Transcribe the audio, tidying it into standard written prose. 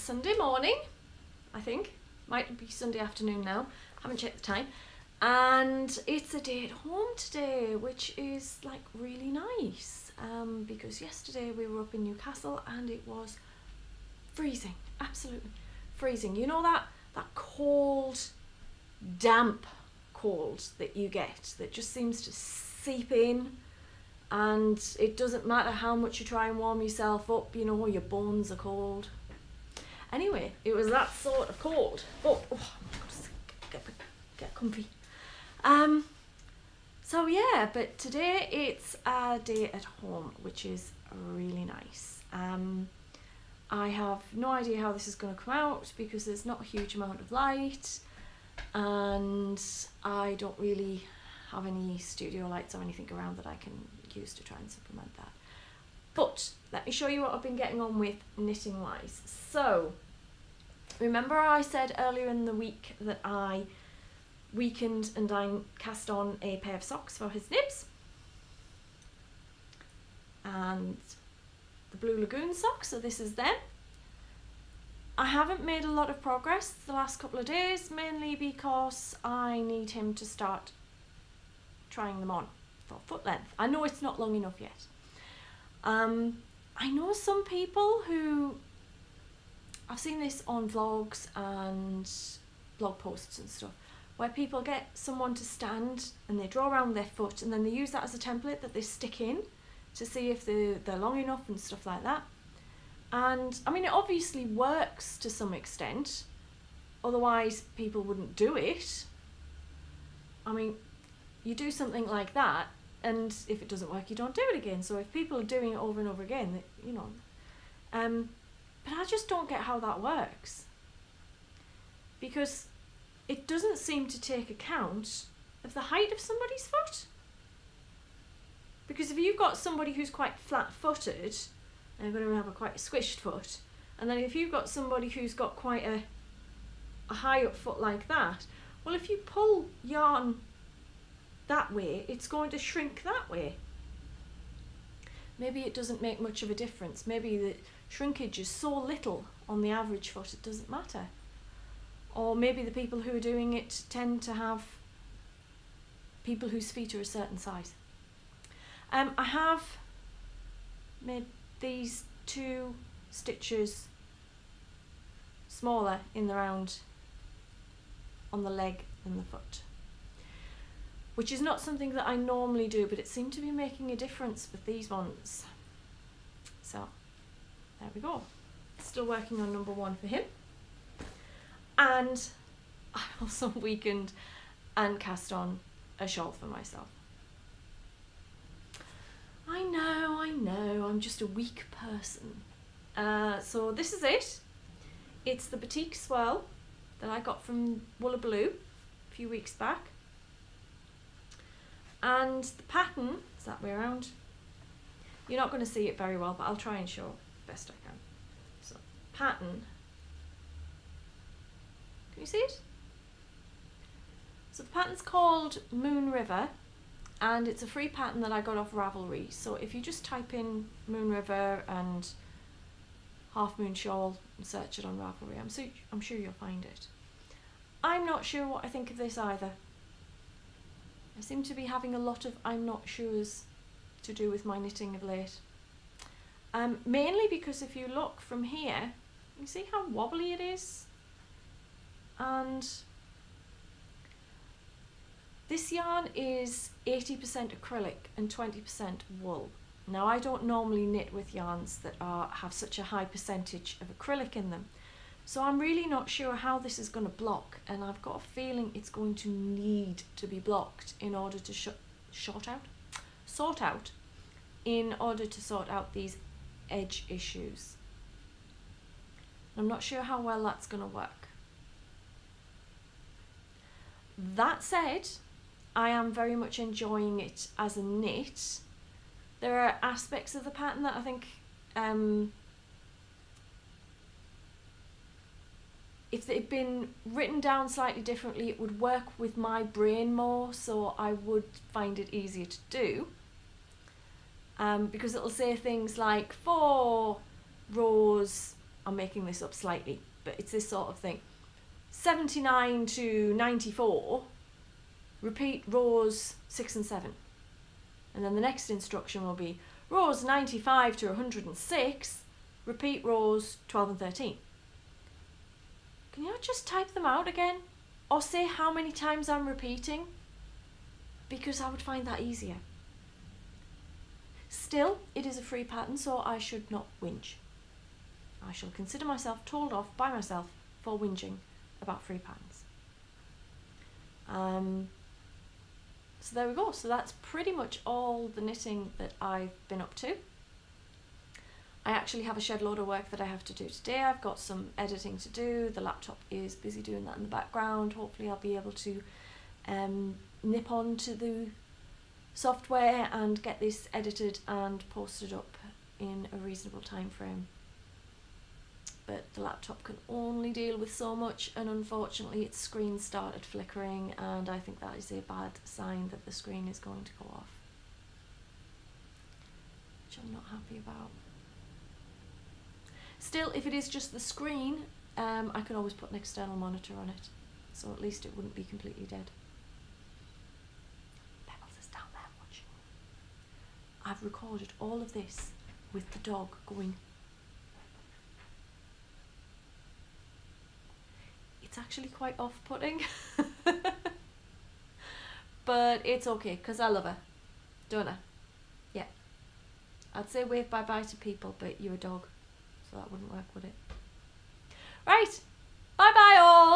Sunday morning, I think. Might be Sunday afternoon now. Haven't checked the time. And it's a day at home today, which is like really nice. Because yesterday we were up in Newcastle and it was freezing, absolutely freezing. You know that cold, damp cold that you get that just seems to seep in, and it doesn't matter how much you try and warm yourself up, you know, your bones are cold. Anyway, it was that sort of cold. Oh, get comfy. So yeah, but today it's a day at home, which is really nice. I have no idea how this is going to come out because there's not a huge amount of light, and I don't really have any studio lights or anything around that I can use to try and supplement that. But let me show you what I've been getting on with knitting wise. So remember I said earlier in the week that I weakened and I cast on a pair of socks for his nibs, and the Blue Lagoon socks, so this is them. I haven't made a lot of progress the last couple of days, mainly because I need him to start trying them on for foot length. I know it's not long enough yet. I know some people who, I've seen this on vlogs and blog posts and stuff, where people get someone to stand and they draw around their foot and then they use that as a template that they stick in to see if they're long enough and stuff like that. And I mean, it obviously works to some extent, otherwise people wouldn't do it. I mean, you do something like that, and if it doesn't work, you don't do it again. So if people are doing it over and over again, you know, but I just don't get how that works, because it doesn't seem to take account of the height of somebody's foot. Because if you've got somebody who's quite flat-footed, and they're going to have quite a squished foot, and then if you've got somebody who's got quite a high-up foot like that, well, if you pull yarn that way, it's going to shrink that way. Maybe it doesn't make much of a difference. Maybe the shrinkage is so little on the average foot it doesn't matter. Or maybe the people who are doing it tend to have people whose feet are a certain size. I have made these 2 stitches smaller in the round on the leg and the foot, which is not something that I normally do, but it seemed to be making a difference with these ones. So there we go. Still working on number 1 for him. And I also weakened and cast on a shawl for myself. I know, I'm just a weak person. So this is it. It's the Batik Swirl that I got from Woolabaloo a few weeks back. And the pattern is that way around. You're not going to see it very well, but I'll try and show best I can. So, pattern. Can you see it? So the pattern's called Moon River, and it's a free pattern that I got off Ravelry. So if you just type in Moon River and Half Moon Shawl and search it on Ravelry, I'm sure you'll find it. I'm not sure what I think of this either. I seem to be having a lot of I'm not sure's to do with my knitting of late. Mainly because if you look from here, you see how wobbly it is? And this yarn is 80% acrylic and 20% wool. Now, I don't normally knit with yarns that have such a high percentage of acrylic in them, so I'm really not sure how this is going to block, and I've got a feeling it's going to need to be blocked in order to sort out in order to sort out these edge issues. I'm not sure how well that's going to work. That said, I am very much enjoying it as a knit. There are aspects of the pattern that I think if they'd been written down slightly differently, it would work with my brain more, so I would find it easier to do. Because it'll say things like 4 rows I'm making this up slightly, but it's this sort of thing. 79 to 94, repeat rows 6 and 7. And then the next instruction will be rows 95 to 106, repeat rows 12 and 13. Can you not just type them out again? Or say how many times I'm repeating? Because I would find that easier. Still, it is a free pattern, so I should not whinge. I shall consider myself told off by myself for whinging about free patterns. So there we go. So that's pretty much all the knitting that I've been up to. I actually have a shed load of work that I have to do today. I've got some editing to do. The laptop is busy doing that in the background. Hopefully I'll be able to nip on to the software and get this edited and posted up in a reasonable time frame. But the laptop can only deal with so much, and unfortunately its screen started flickering, and I think that is a bad sign that the screen is going to go off, which I'm not happy about. Still, if it is just the screen, I can always put an external monitor on it, so at least it wouldn't be completely dead. Pebbles is down there watching. I've recorded all of this with the dog going. It's actually quite off-putting, but it's okay because I love her, don't I? Yeah. I'd say wave bye-bye to people, but you're a dog, so that wouldn't work, would it? Right, bye-bye all!